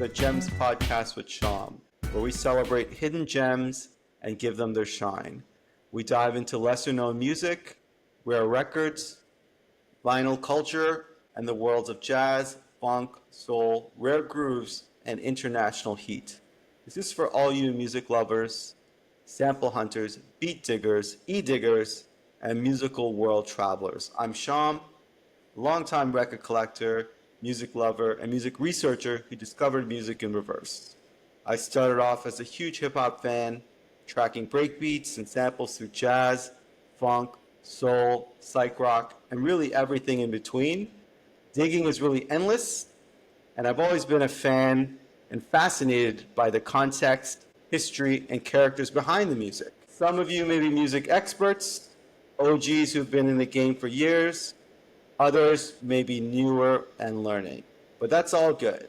the Gems podcast with Shom, where we celebrate hidden gems and give them their shine. We dive into lesser known music, rare records, vinyl culture, and the worlds of jazz, funk, soul, rare grooves, and international heat. This is for all you music lovers, sample hunters, beat diggers, e-diggers, and musical world travelers. I'm Shom, longtime record collector, music lover, and music researcher who discovered music in reverse. I started off as a huge hip-hop fan, tracking breakbeats and samples through jazz, funk, soul, psych rock, and really everything in between. Digging is really endless, and I've always been a fan and fascinated by the context, history, and characters behind the music. Some of you may be music experts, OGs who've been in the game for years. Others may be newer and learning, but that's all good.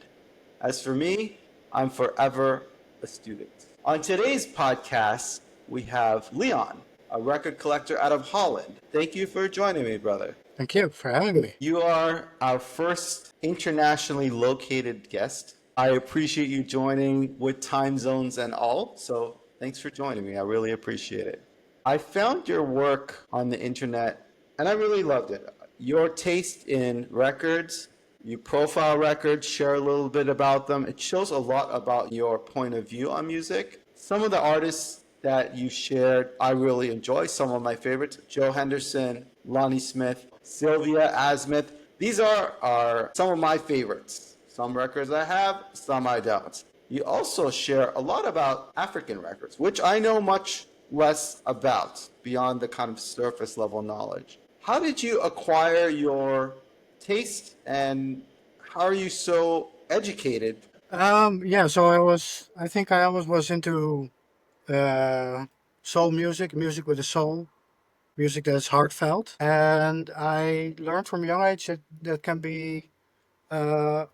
As for me, I'm forever a student. On today's podcast, we have Leon, a record collector out of Holland. Thank you for joining me, brother. Thank you for having me. You are our first internationally located guest. I appreciate you joining with time zones and all, so thanks for joining me. I really appreciate it. I found your work on the internet, and I really loved it. Your taste in records, you profile records, share a little bit about them. It shows a lot about your point of view on music. Some of the artists that you shared, I really enjoy. Some of my favorites, Joe Henderson, Lonnie Smith, Sylvia Asmith. These are some of my favorites. Some records I have, some I don't. You also share a lot about African records, which I know much less about beyond the kind of surface level knowledge. How did you acquire your taste, and how are you so educated? So I think I always was into soul music with a soul, music that's heartfelt. And I learned from a young age that can be uh,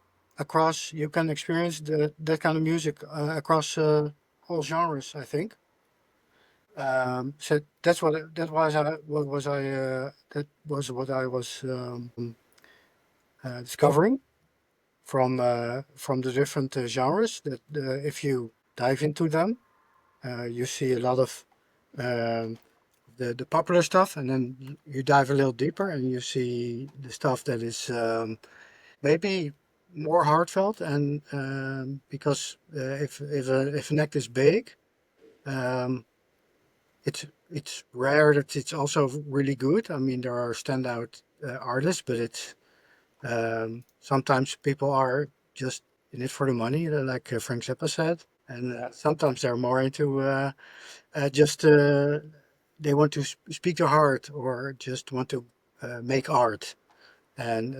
you can experience that kind of music across all genres, I think. So that was what I was discovering from the different genres. That if you dive into them, you see a lot of um, the popular stuff, and then you dive a little deeper, and you see the stuff that is maybe more heartfelt. And because if an act is big, um, it's rare that it's also really good. I mean, there are standout artists, but it's sometimes people are just in it for the money, like Frank Zappa said, and sometimes they're more into just they want to speak their heart or just want to make art, and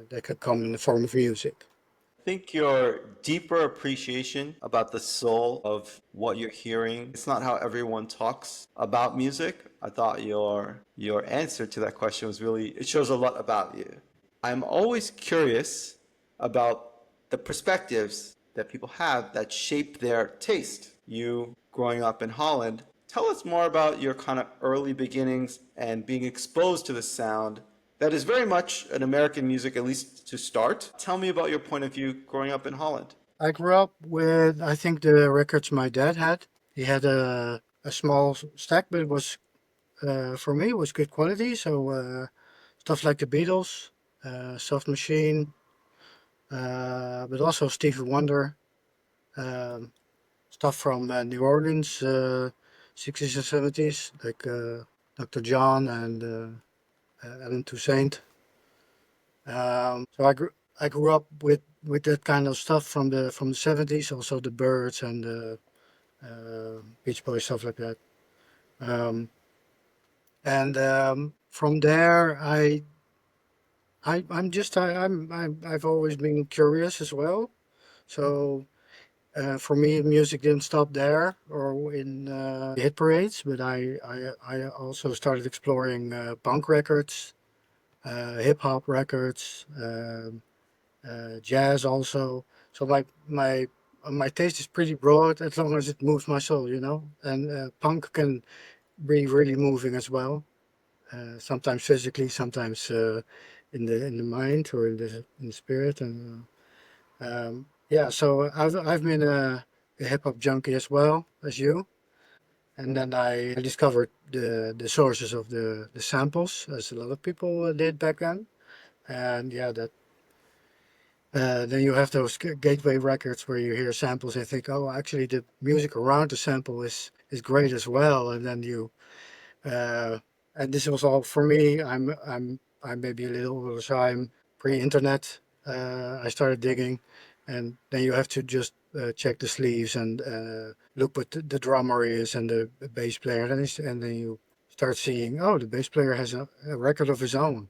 that could come in the form of music. I think your deeper appreciation about the soul of what you're hearing, it's not how everyone talks about music. I thought your answer to that question was really, it shows a lot about you. I'm always curious about the perspectives that people have that shape their taste. You growing up in Holland, tell us more about your kind of early beginnings and being exposed to the sound that is very much an American music, at least to start. Tell me about your point of view growing up in Holland. I grew up with, I think, the records my dad had. He had a small stack, but it was for me it was good quality. So stuff like the Beatles, Soft Machine, but also Stevie Wonder, um, stuff from New Orleans, 60s and 70s, like Dr. John and Alan Toussaint. I grew up with that kind of stuff from the 70s, also the Birds and the Beach Boys, stuff like that. Um, and from there, I've always been curious as well. So for me, music didn't stop there or in hit parades, but I also started exploring punk records, hip hop records, jazz also. So my taste is pretty broad as long as it moves my soul, you know. And punk can be really moving as well. Sometimes physically, sometimes in the mind or in the spirit. And Yeah, so I've been a hip hop junkie as well as you, and then I discovered the sources of the samples, as a lot of people did back then. And yeah, that then you have those gateway records where you hear samples and think, oh, actually the music around the sample is great as well. And then you uh, and this was all for me. I'm maybe a little older, so I'm pre-internet. I started digging, and then you have to just check the sleeves and look what the drummer is and the bass player, and then you start seeing, oh, the bass player has a record of his own.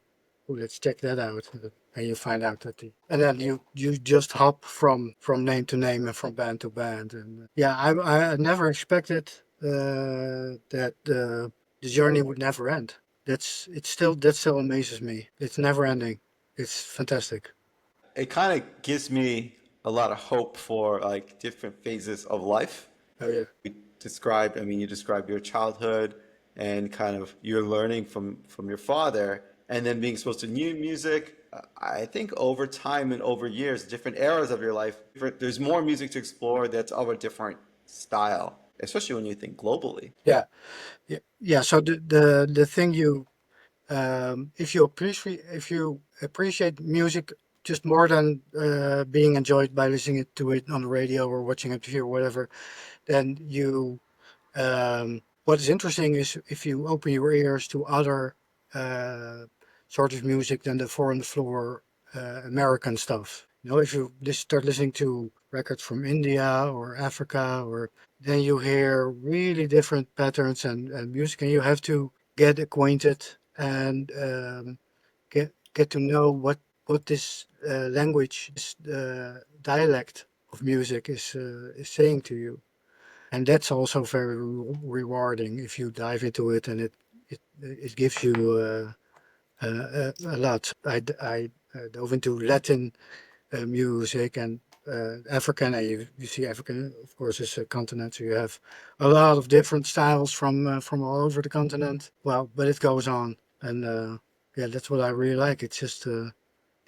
Oh, let's check that out. And you find out that and then you just hop from name to name and from band to band. And yeah, I never expected that the journey would never end. That still amazes me. It's never ending. It's fantastic. It kind of gives me a lot of hope for like different phases of life. Oh yeah. You described your childhood and kind of your learning from your father, and then being exposed to new music. I think over time and over years, different eras of your life, there's more music to explore that's of a different style, especially when you think globally. Yeah. Yeah. Yeah. So the thing you if you appreciate music just more than being enjoyed by listening to it on the radio or watching it TV or whatever, then you what is interesting is if you open your ears to other uh, sort of music than the four on the floor American stuff. You know, if you just start listening to records from India or Africa, or then you hear really different patterns and music, and you have to get acquainted and get to know what this language, this dialect of music is saying to you, and that's also very rewarding if you dive into it, and it gives you a lot. I dove into Latin music and African, and you see African, of course, is a continent, so you have a lot of different styles from all over the continent. Well, but it goes on, and yeah, that's what I really like. It's just the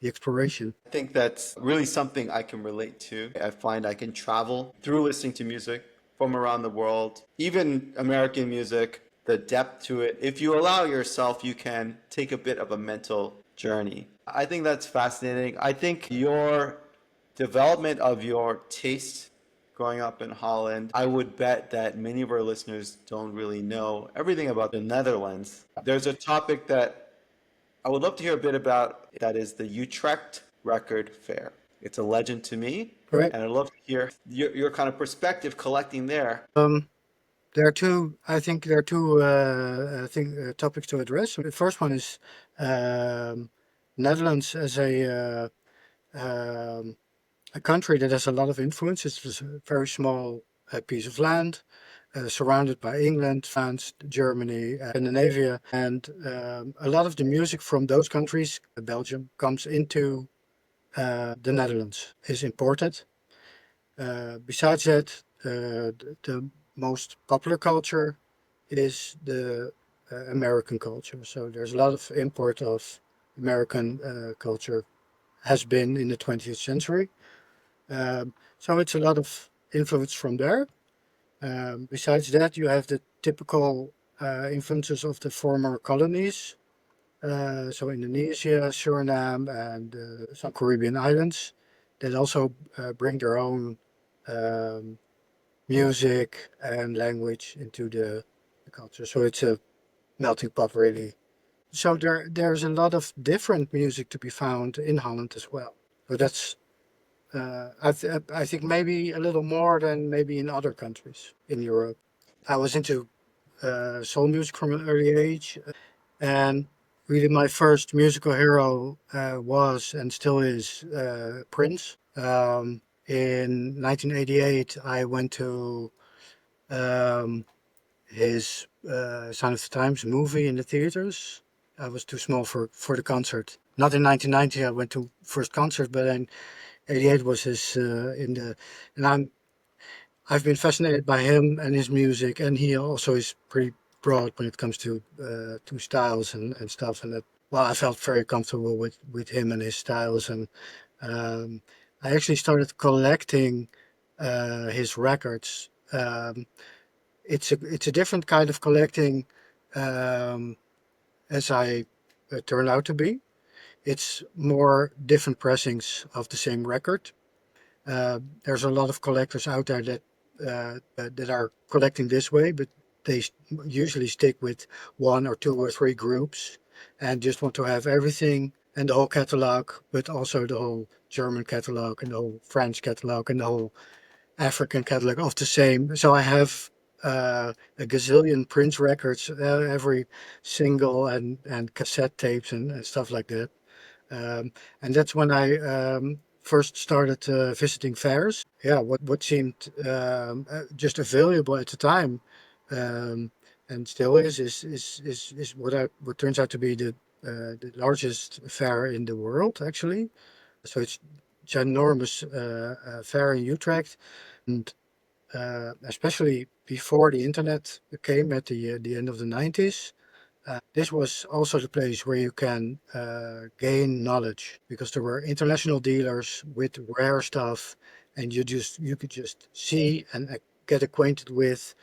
exploration. I think that's really something I can relate to. I find I can travel through listening to music from around the world, even American music, the depth to it. If you allow yourself, you can take a bit of a mental journey. I think that's fascinating. I think your development of your taste growing up in Holland, I would bet that many of our listeners don't really know everything about the Netherlands. There's a topic that I would love to hear a bit about. That is the Utrecht Record Fair. It's a legend to me, Correct. and I'd love to hear your kind of perspective collecting there. There are two. I think there are two topics to address. The first one is um, Netherlands as a country that has a lot of influence. It's just a very small piece of land, surrounded by England, France, Germany, Scandinavia, and a lot of the music from those countries, Belgium, comes into the Netherlands, is imported. Besides that, the most popular culture is the American culture. So there's a lot of import of American culture, has been in the 20th century. So it's a lot of influence from there. Besides that, you have the typical influences of the former colonies. So Indonesia, Suriname, and some Caribbean islands that also bring their own um, music and language into the culture. So it's a melting pot, really. So there's a lot of different music to be found in Holland as well. So that's I think maybe a little more than maybe in other countries in Europe. I was into soul music from an early age, and really my first musical hero was and still is Prince. In 1988, I went to um, his Sign of the Times movie in the theaters. I was too small for the concert. Not in 1990, I went to first concert, but in 88 was his in the, and I've been fascinated by him and his music, and he also is pretty broad when it comes to styles and stuff. And that, well, I felt very comfortable with him and his styles, and um, I actually started collecting his records. It's a different kind of collecting, um, as I turned out to be. It's more different pressings of the same record. There's a lot of collectors out there that are collecting this way, but they usually stick with one or two or three groups and just want to have everything and the whole catalog, but also the whole German catalog and the whole French catalog and the whole African catalog of the same. So I have a gazillion Prince records, every single and cassette tapes and stuff like that. And that's when I first started visiting fairs. Yeah, what seemed just available at the time, um, and still is what turns out to be the largest fair in the world, actually. So it's ginormous fair in Utrecht, and especially before the internet came at the end of the 90s. This was also the place where you can gain knowledge because there were international dealers with rare stuff, and you could just see and get acquainted with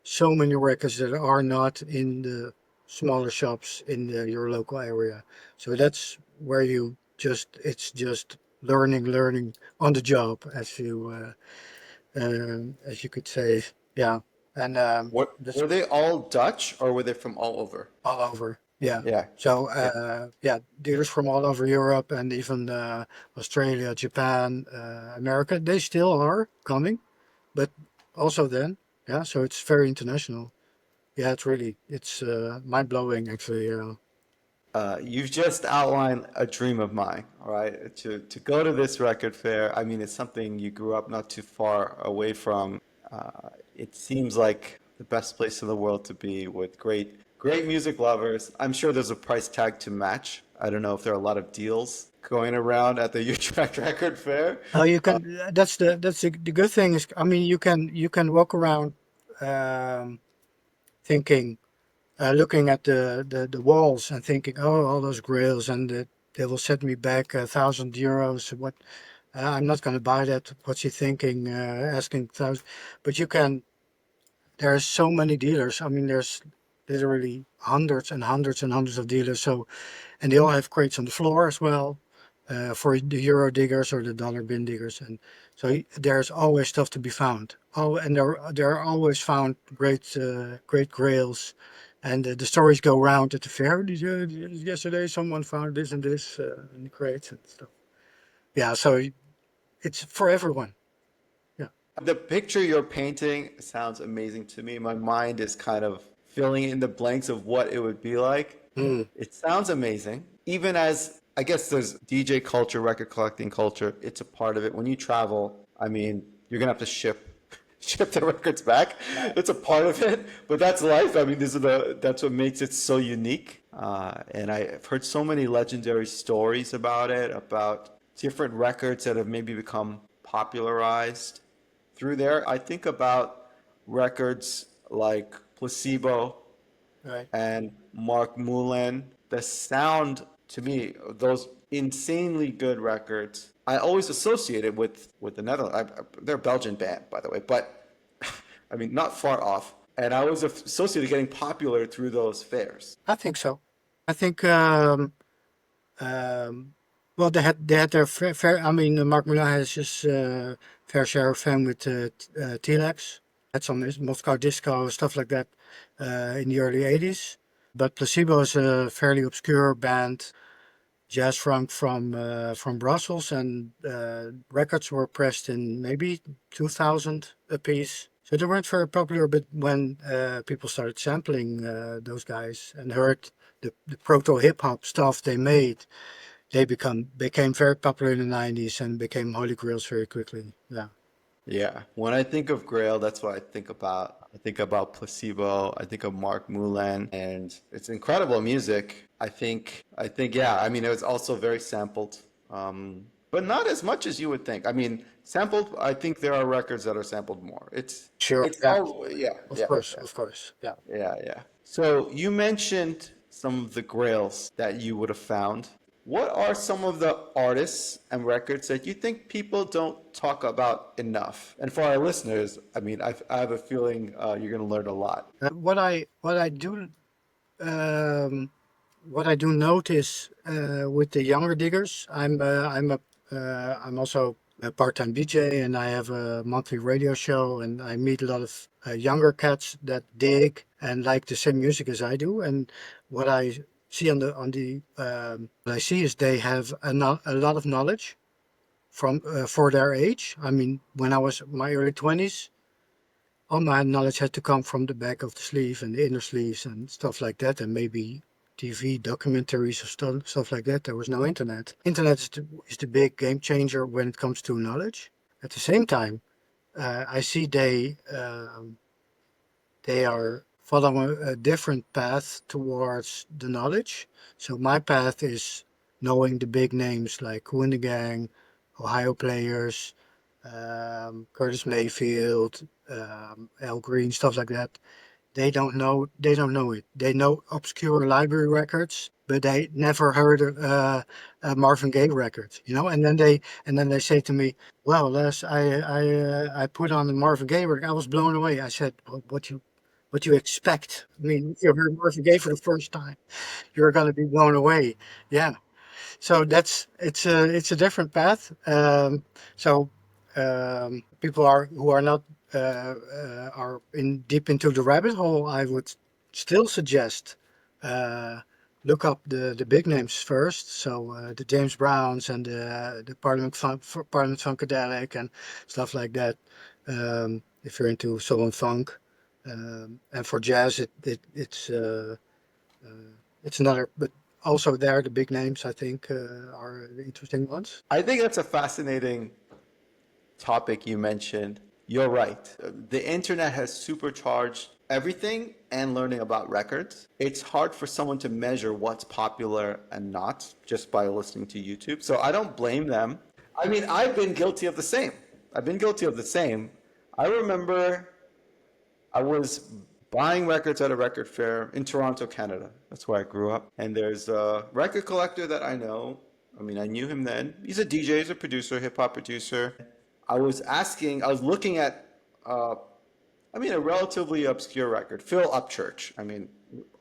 so many records that are not in the smaller shops in your local area. So that's where you just it's just learning on the job, as you could say. Yeah, and What that's were they all Dutch or were they from all over? all over. Yeah. Yeah, So, yeah. yeah, dealers from all over Europe and even Australia, Japan, America, they still are coming, but also then, yeah, so it's very international. Yeah, it's mind blowing actually. You've just outlined a dream of mine, all right? To go to this record fair, I mean, it's something you grew up not too far away from. It seems like the best place in the world to be with great music lovers. I'm sure there's a price tag to match. I don't know if there are a lot of deals going around at the Utrecht Record Fair. Oh, you can. That's the good thing is, I mean, you can walk around um, thinking, looking at the walls and thinking, oh, all those grails, and they will set me back 1,000 euros. What I'm not going to buy that. What's he thinking? Asking thousand, but you can. There are so many dealers. I mean, there's literally hundreds and hundreds and hundreds of dealers. So, and they all have crates on the floor as well, for the euro diggers or the dollar bin diggers, and so there's always stuff to be found. Oh, and there are always found great grails, and the stories go around at the fair. Yesterday, someone found this and this in the crates and stuff. Yeah, so it's for everyone. Yeah. The picture you're painting sounds amazing to me. My mind is kind of filling in the blanks of what it would be like. Mm. It sounds amazing. Even as I guess there's DJ culture, record collecting culture, it's a part of it. When you travel, I mean, you're gonna have to ship the records back. It's a part of it, but that's life. I mean, that's what makes it so unique. And I've heard so many legendary stories about it, about different records that have maybe become popularized through there. I think about records like Placebo Right. and Mark Moulin. The sound to me, those insanely good records, I always associate it with the Netherlands. They're a Belgian band, by the way, but I mean, not far off. And I was associated getting popular through those fairs. I think so. I think. Um, well, they had their fair. I mean, Mark Millar has his fair share of fame with T-Lex. Had some Moscow disco stuff like that in the early '80s. But Placebo is a fairly obscure band, jazz funk from Brussels, and records were pressed in maybe 2000 a piece. So they weren't very popular, but when people started sampling those guys and heard the proto hip hop stuff they made, they became very popular in the 90s and became holy grails very quickly. Yeah. Yeah. When I think of Grail, that's what I think about. I think about Placebo. I think of Mark Moulin, and it's incredible music. Yeah. I mean, it was also very sampled, but not as much as you would think. I mean, sampled. I think there are records that are sampled more. Sure. It's Yeah. all, yeah, Of yeah, course. yeah, Of course. Yeah. yeah, yeah. So you mentioned some of the Grails that you would have found. what are some of the artists and records that you think people don't talk about enough? And for our listeners, I mean, I have a feeling you're going to learn a lot. Um, what I do notice with the younger diggers, I'm also a part-time DJ, and I have a monthly radio show, and I meet a lot of younger cats that dig and like the same music as I do. And what I see what I see is they have a lot of knowledge from for their age. I mean, when I was in my early 20s, all my knowledge had to come from the back of the sleeve and the inner sleeves and stuff like that, and maybe TV documentaries or stuff like that. There was no internet. Internet is the big game changer when it comes to knowledge. At the same time, I see they are following a different path towards the knowledge. So my path is knowing the big names like Kool and the Gang, Ohio Players, Curtis Mayfield, Al Green, stuff like that. They don't know it. They know obscure library records, but they never heard a Marvin Gaye record, you know. And then they say to me, "Well, Les, I put on the Marvin Gaye record. I was blown away." I said, well, what you expect? I mean, if you heard Marvin Gaye for the first time, you're gonna be blown away. Yeah, so it's a different path. People are who are not are in deep into the rabbit hole. I would still suggest uh, look up the big names first. So the James Browns and the Parliament Funkadelic and stuff like that. If you're into soul and funk, and for jazz, uh, it's another, but also there, the big names, I think, are the interesting ones. I think that's a fascinating topic you mentioned. You're right. The internet has supercharged everything and learning about records. It's hard for someone to measure what's popular and not just by listening to YouTube. So I don't blame them. I mean, I've been guilty of the same. I've been guilty of the same. I remember I was buying records at a record fair in Toronto, Canada. That's where I grew up. And there's a record collector that I know. I mean, I knew him then. He's a DJ, he's a producer, hip hop producer. I was looking at, a relatively obscure record, Phil Upchurch. I mean,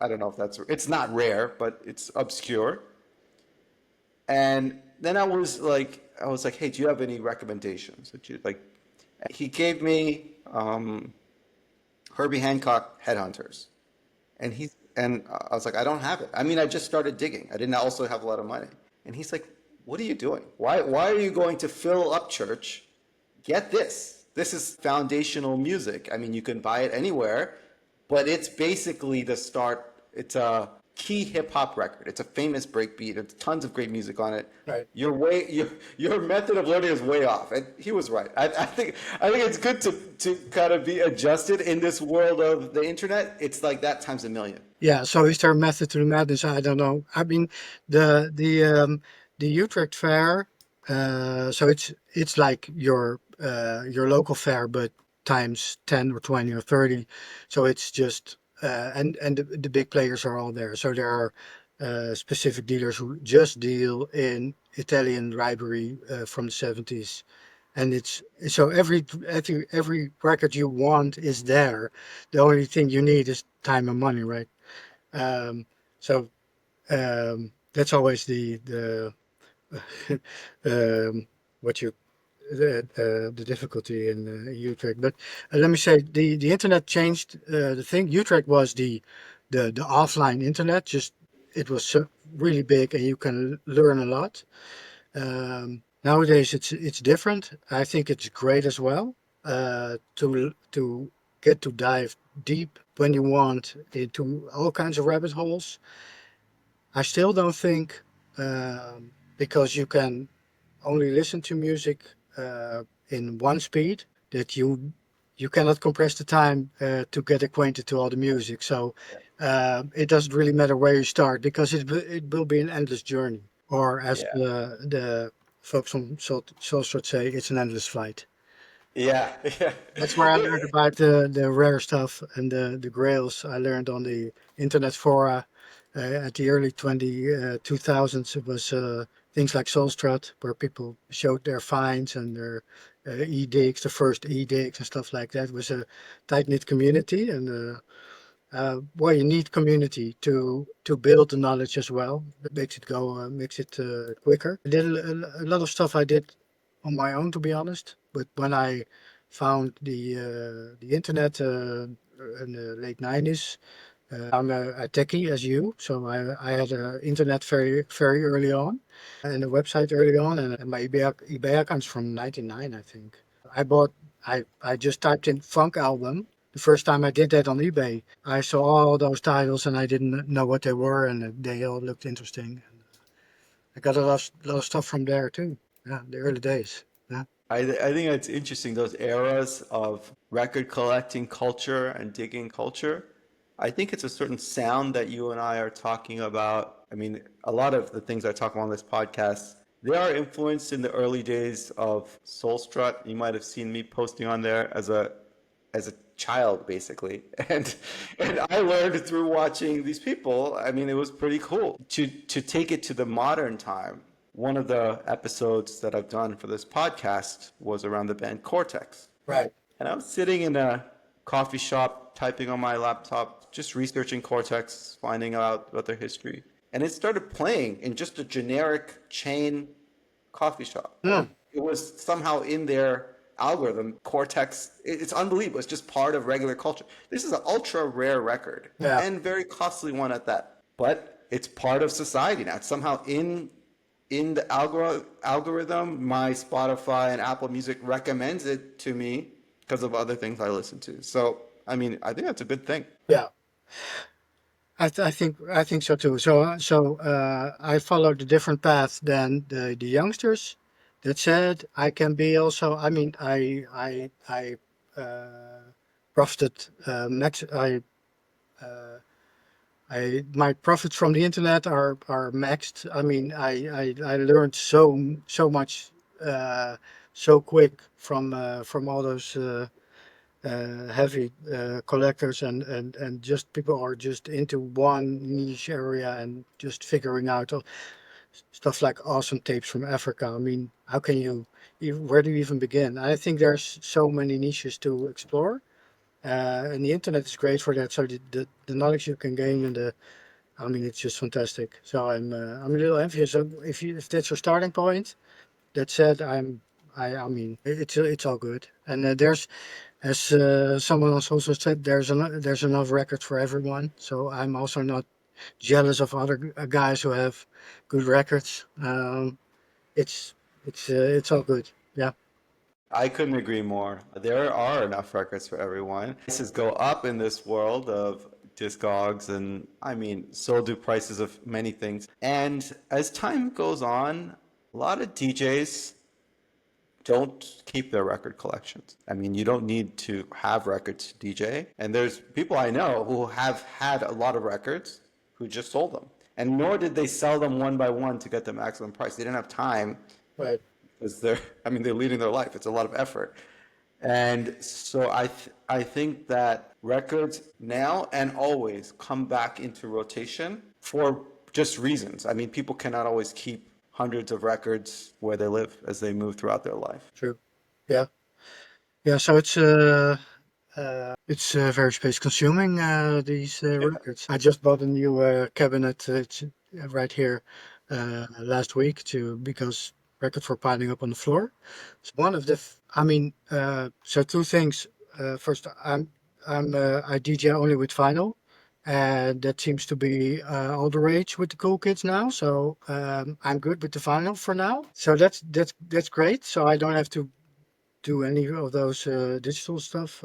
I don't know if it's not rare, but it's obscure. And then I was like, hey, do you have any recommendations? He gave me Herbie Hancock Headhunters. And I was like, I don't have it. I mean, I just started digging. I didn't also have a lot of money. And he's like, what are you doing? Why are you going to Phil Upchurch? Get this. This is foundational music. I mean, you can buy it anywhere, but it's basically the start. It's a key hip hop record. It's a famous breakbeat. There's tons of great music on it. Right. Your method of learning is way off, and he was right. I think it's good to kind of be adjusted in this world of the internet. It's like that times a million. Yeah. So is there a method to the madness? I don't know. I mean, the Utrecht Fair. So it's like your local fair, but times 10 or 20 or 30. So it's just and the big players are all there. So there are specific dealers who just deal in Italian library from the 70s. And it's so every record you want is there. The only thing you need is time and money, right? Um, so that's always the what you the difficulty in Utrecht. But let me say the internet changed the thing. Utrecht was the offline internet. Just it was really big, and you can learn a lot. Nowadays it's different. I think it's great as well to get to dive deep when you want into all kinds of rabbit holes. I still don't think because you can only listen to music in one speed that you cannot compress the time to get acquainted to all the music. So it doesn't really matter where you start because it will be an endless journey. Or as Yeah. the folks from Soulsort say, it's an endless flight. Yeah. Yeah. That's where I learned about the rare stuff and the grails I learned on the internet fora At the early 2000s, it was things like Soul Strut, where people showed their finds and their e-digs, the first e-digs and stuff like that. It was a tight-knit community, and well, you need community to build the knowledge as well. It makes it quicker. I did a lot of stuff I did on my own, to be honest. But when I found the internet in the late 90s, I'm a techie as you, so I had internet very early on, and a website early on, and my eBay account's from 99, I think. I bought, I just typed in funk album. The first time I did that on eBay, I saw all those titles and I didn't know what they were, and they all looked interesting. I got lot of stuff from there too. Yeah, the early days. Yeah. I think it's interesting, those eras of record collecting culture and digging culture. I think it's a certain sound that you and I are talking about. I mean, a lot of the things I talk about on this podcast, they are influenced in the early days of Soul Strut. You might have seen me posting on there as a child, basically. And I learned through watching these people. I mean, it was pretty cool. To take it to the modern time, one of the episodes that I've done for this podcast was around the band Cortex. Right. And I was sitting in a coffee shop, typing on my laptop, just researching Cortex, finding out about their history. And it started playing in just a generic chain coffee shop. Yeah. It was somehow in their algorithm. Cortex, it's unbelievable. It's just part of regular culture. This is an ultra rare record, Yeah. and very costly one at that. But it's part of society now. It's somehow in the algorithm. My Spotify and Apple Music recommends it to me because of other things I listen to. So, I mean, I think that's a good thing. Yeah. I think so too. I followed a different path than the youngsters. That said, I can be also. I mean, I profited max. I my profits from the internet are maxed. I mean, I learned so much so quick from all those heavy collectors, and just people are just into one niche area and just figuring out stuff like awesome tapes from Africa. I mean, how can you, where do you even begin? I think there's so many niches to explore, and the internet is great for that. So the knowledge you can gain and I mean, it's just fantastic. So I'm a little envious. So if that's your starting point, that said, I mean, it's all good. And there's, as someone else also said, there's enough records for everyone. So I'm also not jealous of other guys who have good records. It's it's all good. Yeah. I couldn't agree more. There are enough records for everyone. Prices go up in this world of Discogs, and I mean, so do prices of many things. And as time goes on, a lot of DJs don't keep their record collections. I mean, you don't need to have records to DJ. And there's people I know who have had a lot of records who just sold them. And nor did they sell them one by one to get the maximum price. They didn't have time Right. because they're leading their life. It's a lot of effort. And so I think that records now and always come back into rotation for just reasons. I mean, people cannot always keep hundreds of records where they live as they move throughout their life. True. Yeah. Yeah. So it's very space consuming, these records. I just bought a new cabinet, it's right here, last week because records were piling up on the floor. So one of the, I mean, so two things. First, I DJ only with vinyl, and that seems to be all the rage with the cool kids now. So I'm good with the vinyl for now. So that's great. So I don't have to do any of those digital stuff.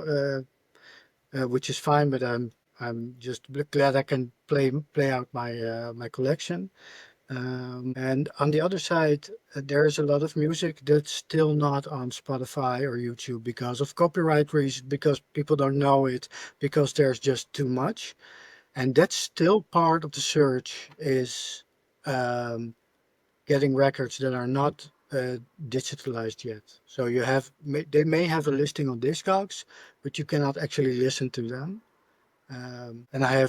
Which is fine. But I'm just glad I can play out my collection. And on the other side, there is a lot of music that's still not on Spotify or YouTube because of copyright reasons, because people don't know it, because there's just too much. And that's still part of the search, is um, getting records that are not digitalized yet. So they may have a listing on Discogs, but you cannot actually listen to them. And I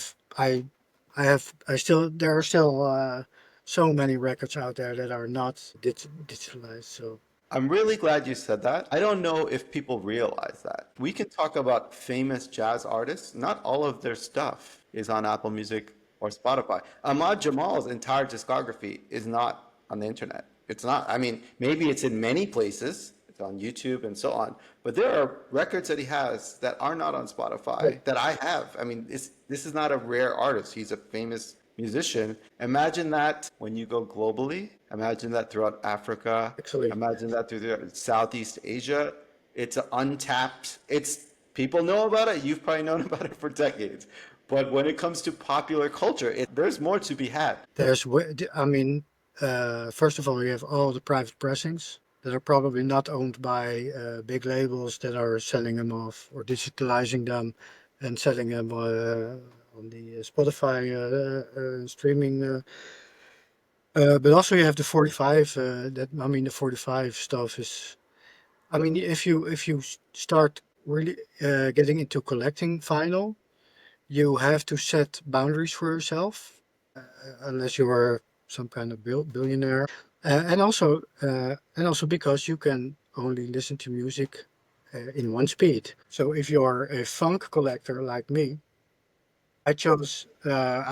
there are still so many records out there that are not digitalized. So I'm really glad you said that. I don't know if people realize that. We can talk about famous jazz artists. Not all of their stuff is on Apple Music or Spotify. Ahmad Jamal's entire discography is not on the internet. It's not. I mean, maybe it's in many places. It's on YouTube and so on. But there are records that he has that are not on yeah, Spotify that I have. I mean, this is not a rare artist. He's a famous musician. Imagine that when you go globally. Imagine that throughout Africa. actually, Imagine that through Southeast Asia. It's untapped. It's people know about it. You've probably known about it for decades. But when it comes to popular culture, there's more to be had. I mean, first of all, you have all the private pressings that are probably not owned by big labels that are selling them off or digitalizing them and selling them on the Spotify streaming. But also you have the 45. The 45 stuff is. I mean, if you start really getting into collecting vinyl, you have to set boundaries for yourself, unless you are some kind of billionaire, and also because you can only listen to music in one speed. So if you're a funk collector like me, I chose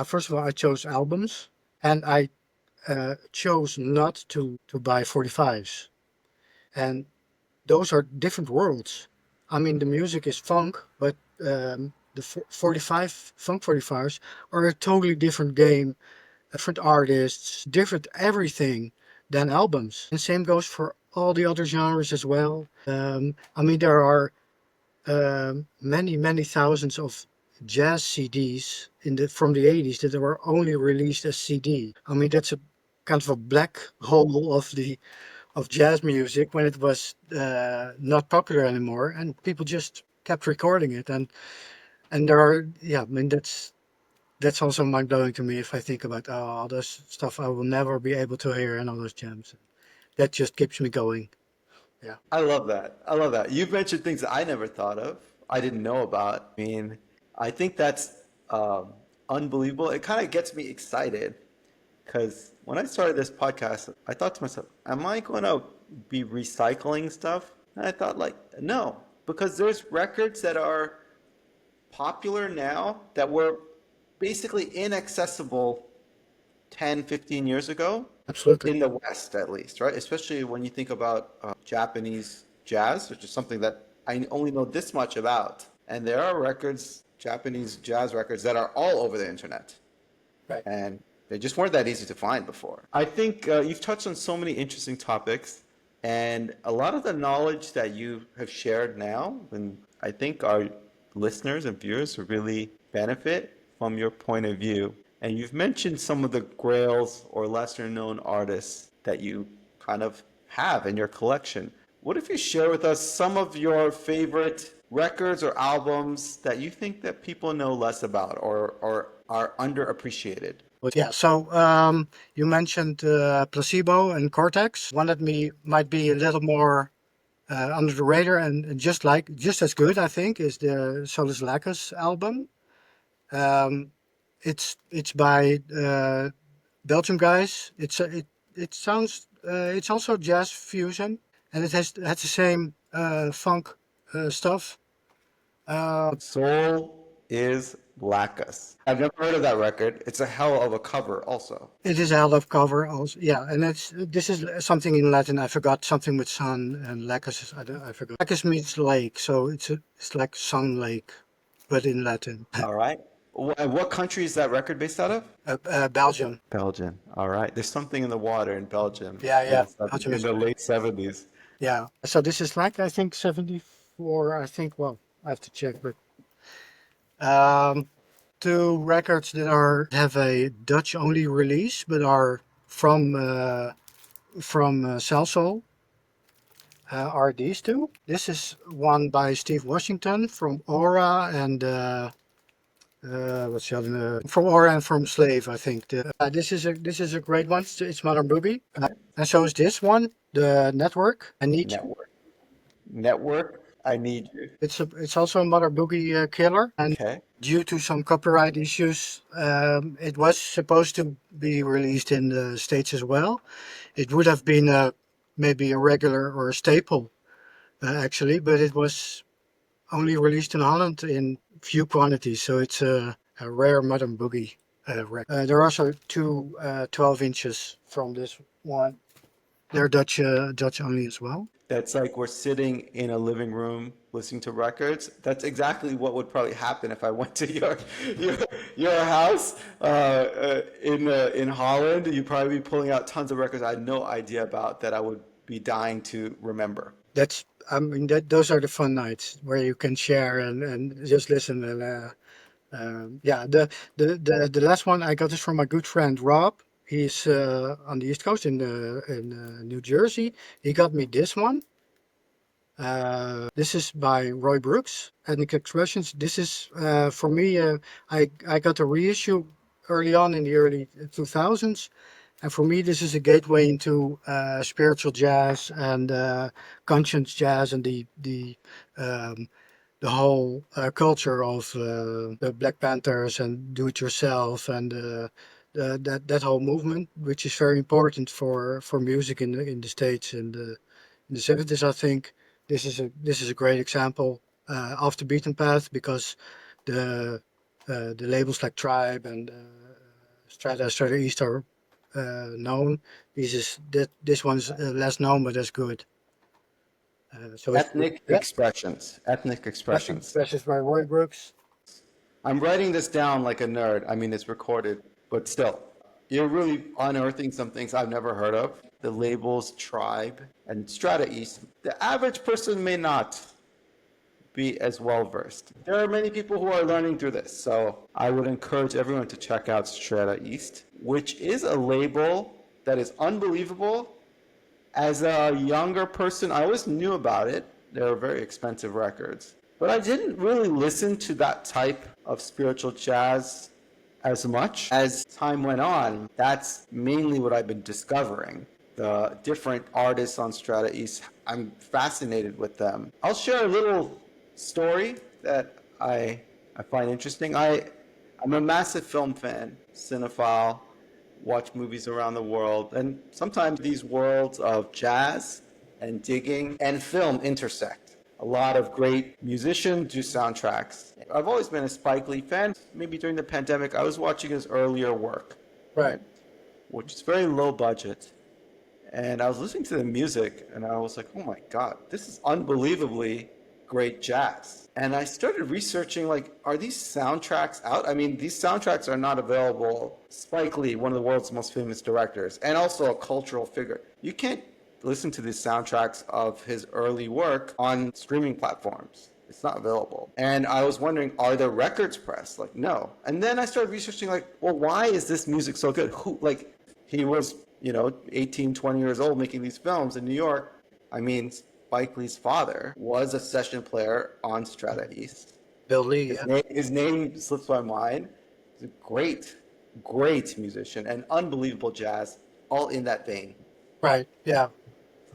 first of all I chose albums, and I chose not to buy 45s, and those are different worlds. I mean, the music is funk, but the 45 funk 45s are a totally different game, different artists, different everything than albums. And same goes for all the other genres as well. I mean, there are many thousands of jazz CDs from the 80s that were only released as CD. I mean, that's a kind of a black hole of jazz music when it was not popular anymore, and people just kept recording it. And there are, yeah, I mean, that's also mind blowing to me if I think about all this stuff I will never be able to hear in all those jams. That just keeps me going. Yeah, I love that. I love that. You've mentioned things that I never thought of, I didn't know about. I mean, I think that's unbelievable. It kind of gets me excited because when I started this podcast, I thought to myself, am I going to be recycling stuff? And I thought, like, no, because there's records that are popular now that were basically inaccessible 10, 15 years ago absolutely. in the West, at least, right? Especially when you think about Japanese jazz, which is something that I only know this much about. And there are records, Japanese jazz records, that are all over the internet. Right. And they just weren't that easy to find before. I think you've touched on so many interesting topics, and a lot of the knowledge that you have shared now, and I think our listeners and viewers will really benefit from your point of view. And you've mentioned some of the grails or lesser known artists that you kind of have in your collection. What if you share with us some of your favorite records or albums that you think that people know less about or are underappreciated? But yeah, so you mentioned Placebo and Cortex. One that might be a little more under the radar and just as good, I think, is the Solus Lacus album. Um, it's by Belgium guys. It sounds it's also jazz fusion, and it has the same funk stuff. Soul is Lacus. I've never heard of that record. It's a hell of a cover also. It is a hell of cover also. Yeah, and this is something in Latin. I forgot something with sun, and Lacus is, I forgot. Lacus means lake, so it's like sun lake, but in Latin. All right. What country is that record based out of? Belgium. Belgium. All right. There's something in the water in Belgium Yeah, in yeah. Belgium in is the great. late 70s. Yeah. So this is like I think 74. I think. Well, I have to check, but um, two records that have a Dutch only release, but are from Salsoul. Are these two? This is one by Steve Washington from Aura and what's the other? From Aura and from Slave, I think. This is a great one. It's Modern Boogie, and so is this one, the Network. I need you. Network. Network. I need you. It's also a Mother Boogie killer, and Okay. due to some copyright issues, it was supposed to be released in the States as well. It would have been maybe a regular or a staple actually, but it was only released in Holland in few quantities, so it's a rare Modern Boogie record. There are also two 12 inches from this one. They're Dutch only as well. That's like we're sitting in a living room listening to records. That's exactly what would probably happen if I went to your your house in Holland. You'd probably be pulling out tons of records I had no idea about that I would be dying to remember. That's I mean those are the fun nights where you can share and just listen and yeah, the last one I got is from my good friend Rob. He's on the East Coast in New Jersey. He got me this one. This is by Roy Brooks, Ethnic Expressions. This is for me. I got a reissue early on in the early 2000s, and for me this is a gateway into spiritual jazz and conscience jazz and um, the whole culture of the Black Panthers and do it yourself and that whole movement, which is very important for music in the States in the 70s. I think this is a great example off the beaten path because the the labels like Tribe and Strata East are known. This one's less known, but that's good. So it's Ethnic yeah, expressions. Ethnic Ethnic expressions. Expressions by Roy Brooks. I'm writing this down like a nerd. I mean, it's recorded, but still, you're really unearthing some things I've never heard of. The labels Tribe and Strata East. The average person may not be as well versed. There are many people who are learning through this, so I would encourage everyone to check out Strata East, which is a label that is unbelievable. As a younger person, I always knew about it. They were very expensive records. But I didn't really listen to that type of spiritual jazz as much. As time went on, that's mainly what I've been discovering. The different artists on Strata East, I'm fascinated with them. I'll share a little story that I find interesting. I'm a massive film fan, cinephile, watch movies around the world, and sometimes these worlds of jazz and digging and film intersect. A lot of great musicians do soundtracks. I've always been a Spike Lee fan. Maybe during the pandemic, I was watching his earlier work, Right. which is very low budget. And I was listening to the music, and I was like, oh my God, this is unbelievably great jazz. And I started researching, like, are these soundtracks out? I mean, these soundtracks are not available. Spike Lee, one of the world's most famous directors, and also a cultural figure. You can't listen to the soundtracks of his early work on streaming platforms. It's not available. And I was wondering, are there records pressed? Like, no. And then I started researching, like, well, why is this music so good? Who, like, he was, 18, 20 years old making these films in New York. I mean, Spike Lee's father was a session player on Strata East. Bill Lee. His Yeah. name slips my mind. He's a great, great musician and unbelievable jazz, all in that vein. Right. Yeah.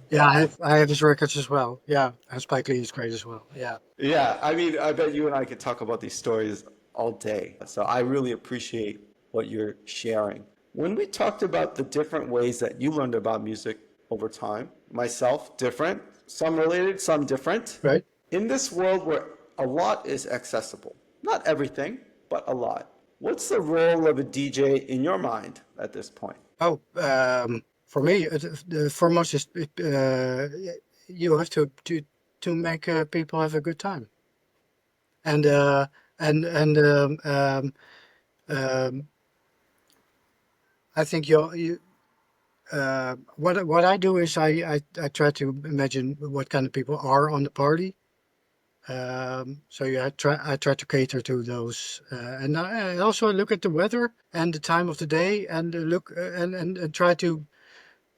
Yeah. I have his records as well. Yeah. And Spike Lee is great as well. Yeah. Yeah, I mean, I bet you and I could talk about these stories all day. So I really appreciate what you're sharing. When we talked about the different ways that you learned about music over time, myself, different, some related, some different. Right. In this world where a lot is accessible, not everything, but a lot, what's the role of a DJ in your mind at this point? Oh, for me, the foremost is you have to make people have a good time, and and um, I think what I do is I try to imagine what kind of people are on the party. So yeah, I try to cater to those, and I also look at the weather and the time of the day, and look and try to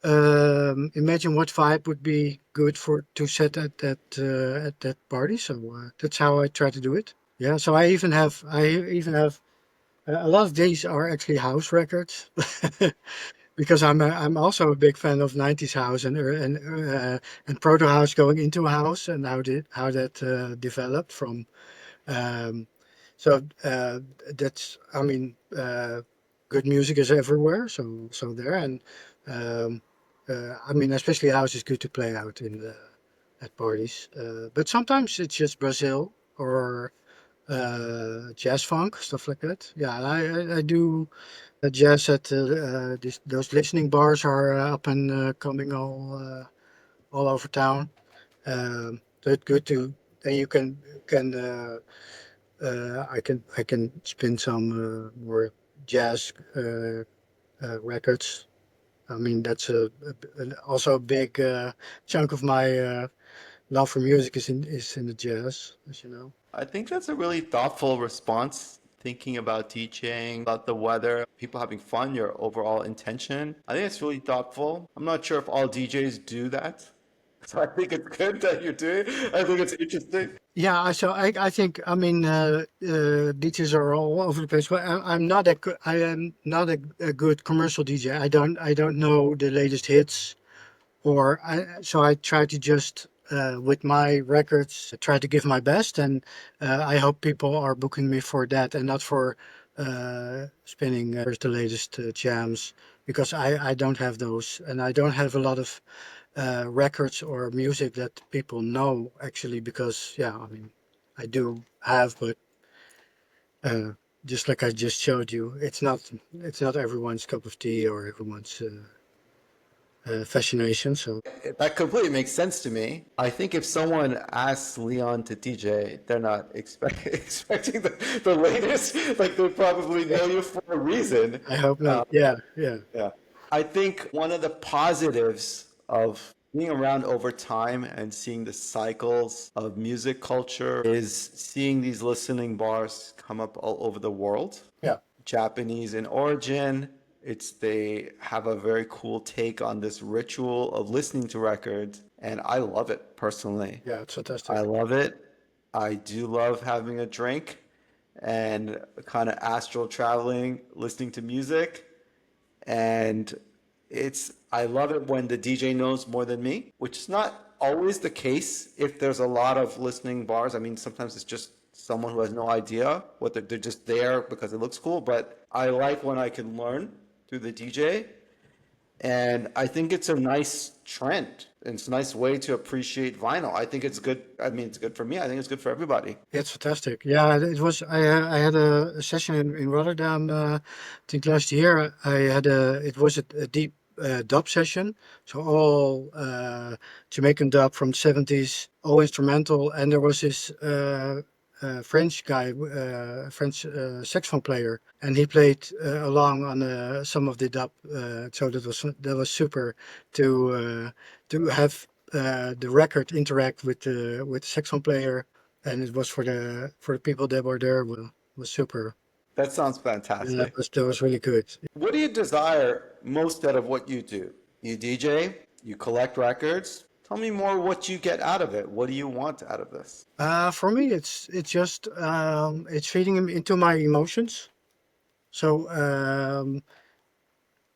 imagine what vibe would be good for to set at that party. So that's how I try to do it. Yeah. So I even have a lot of these are actually house records. because I'm also a big fan of 90s house and proto house going into house and how that developed from um, so that's I mean good music is everywhere, so there and um, I mean especially house is good to play out in the at parties, but sometimes it's just Brazil or jazz funk stuff like that. Yeah, I do jazz at those listening bars are up and coming all over town. So it's good to then you can I can spin some more jazz records. I mean that's also a big chunk of my love for music is in the jazz, as you know. I think that's a really thoughtful response, thinking about teaching, about the weather, people having fun, your overall intention. I think it's really thoughtful. I'm not sure if all DJs do that. So I think it's good that you're doing it. I think it's interesting. Yeah, I think I mean DJs are all over the place. But I'm not I am not a good commercial DJ. I don't know the latest hits or so I try to just with my records try to give my best, and I hope people are booking me for that and not for spinning the latest jams because I don't have those and I don't have a lot of records or music that people know actually because yeah I mean I do have but uh, just like I just showed you it's not everyone's cup of tea or everyone's fascination so That completely makes sense to me. I think if someone asks Leon to DJ, they're not expecting the latest. Like they probably know you for a reason. I hope not. Yeah, yeah, Yeah. I think one of the positives of being around over time and seeing the cycles of music culture is seeing these listening bars come up all over the world. yeah, Japanese in origin. They have a very cool take on this ritual of listening to records, and I love it personally. yeah. It's I fantastic. love it. I do love having a drink and kind of astral traveling, listening to music. And I love it when the DJ knows more than me, which is not always the case if there's a lot of listening bars. I mean, sometimes it's just someone who has no idea what they're just there because it looks cool. But I like when I can learn through the DJ. And I think it's a nice trend. It's a nice way to appreciate vinyl. I think it's good. I mean, it's good for me. I think it's good for everybody. It's fantastic. Yeah, it was. I had a session in Rotterdam. I think last year I had a. It was a deep dub session. So all Jamaican dub from '70s, all instrumental, and there was this French guy, French saxophone player, and he played along on some of the dub. So that was super to have the record interact with the saxophone player, and it was for the people that were there was super. That sounds And that fantastic. was that was really good. What do you desire most out of what you do? You DJ, you collect records. Tell me more what you get out of it. What do you want out of this? For me, it's just it's feeding into my emotions. So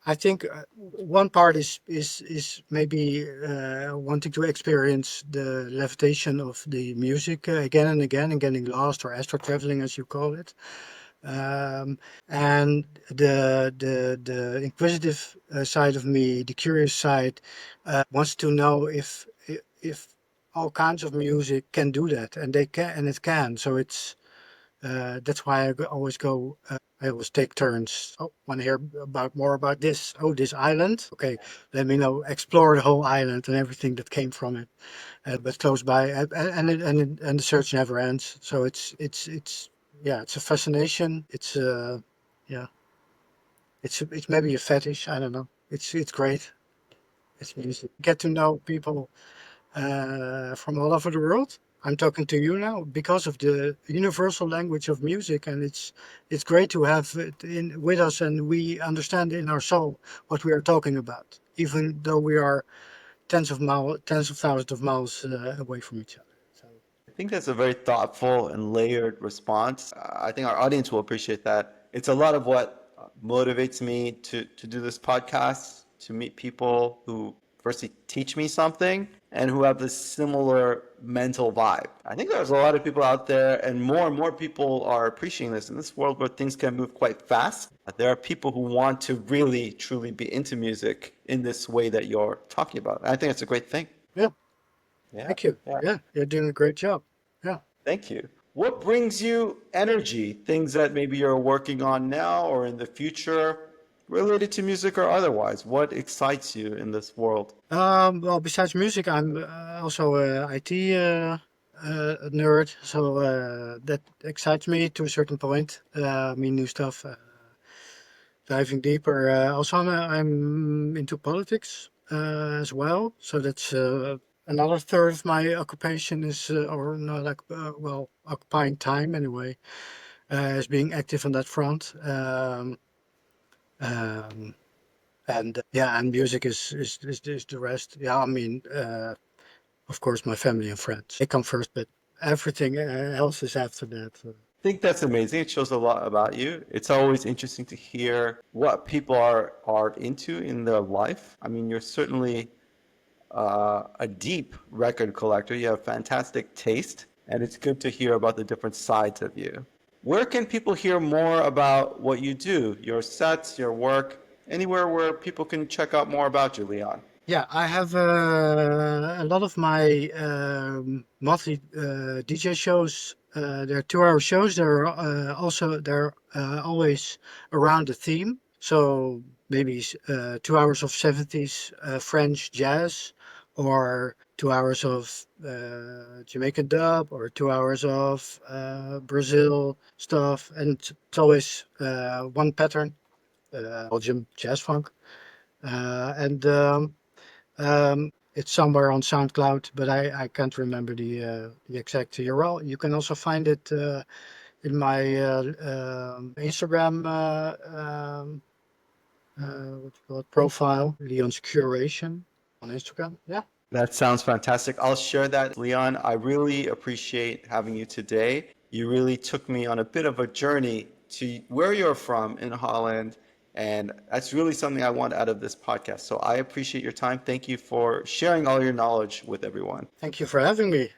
I think one part is maybe wanting to experience the levitation of the music again and again and getting lost or astral traveling as you call it. Um, and the inquisitive side of me, the curious side, wants to know if all kinds of music can do that, and they can, and it can. So it's that's why always go. I always take turns. Oh, want to hear about more about this? Oh, this island. Okay, let me know. Explore the whole island and everything that came from it. But close by, and the search never ends. So it's yeah, it's a fascination. Yeah, it's maybe a fetish. I don't know. It's great. It's music. Get to know people from all over the world. I'm talking to you now because of the universal language of music, and it's great to have it in with us, and we understand in our soul what we are talking about, even though we are tens of thousands of miles away from each other. So I think that's a very thoughtful and layered response. I think our audience will appreciate that. It's a lot of what motivates me to do this podcast, to meet people who firstly teach me something and who have this similar mental vibe. I think there's a lot of people out there, and more people are appreciating this. In this world where things can move quite fast, there are people who want to really, truly be into music in this way that you're talking about. And I think it's a great thing. Yeah, Yeah, thank you. yeah. Yeah, you're doing a great job. Yeah. Thank you. What brings you energy? Things that maybe you're working on now or in the future related to music or otherwise? What excites you in this world? Well, besides music, I'm also a IT nerd, so that excites me to a certain point. Me new stuff, diving deeper. Also, I'm into politics as well, so that's another third of my occupation is, or not like, well, occupying time anyway, is being active on that front. Um, and yeah, and music is the rest. Yeah, I mean. Of course, my family and friends. They come first, but everything else is after that. I think that's amazing. It shows a lot about you. It's always interesting to hear what people are into in their life. I mean, you're certainly a deep record collector. You have fantastic taste, and it's good to hear about the different sides of you. Where can people hear more about what you do, your sets, your work, anywhere where people can check out more about you, Leon? Yeah, I have a lot of my monthly DJ shows. They're 2 hour shows. They're always around the theme. So maybe 2 hours of 70s French jazz, or 2 hours of Jamaican dub, or 2 hours of Brazil stuff, and it's always one pattern, Belgium jazz funk, and it's somewhere on SoundCloud, but I can't remember the exact URL. You can also find it in my Instagram what you call it, profile, Leon's Curation on Instagram. Yeah. That sounds fantastic. I'll share that. Leon, I really appreciate having you today. You really took me on a bit of a journey to where you're from in Holland, and that's really something I want out of this podcast. So I appreciate your time. Thank you for sharing all your knowledge with everyone. Thank you for having me.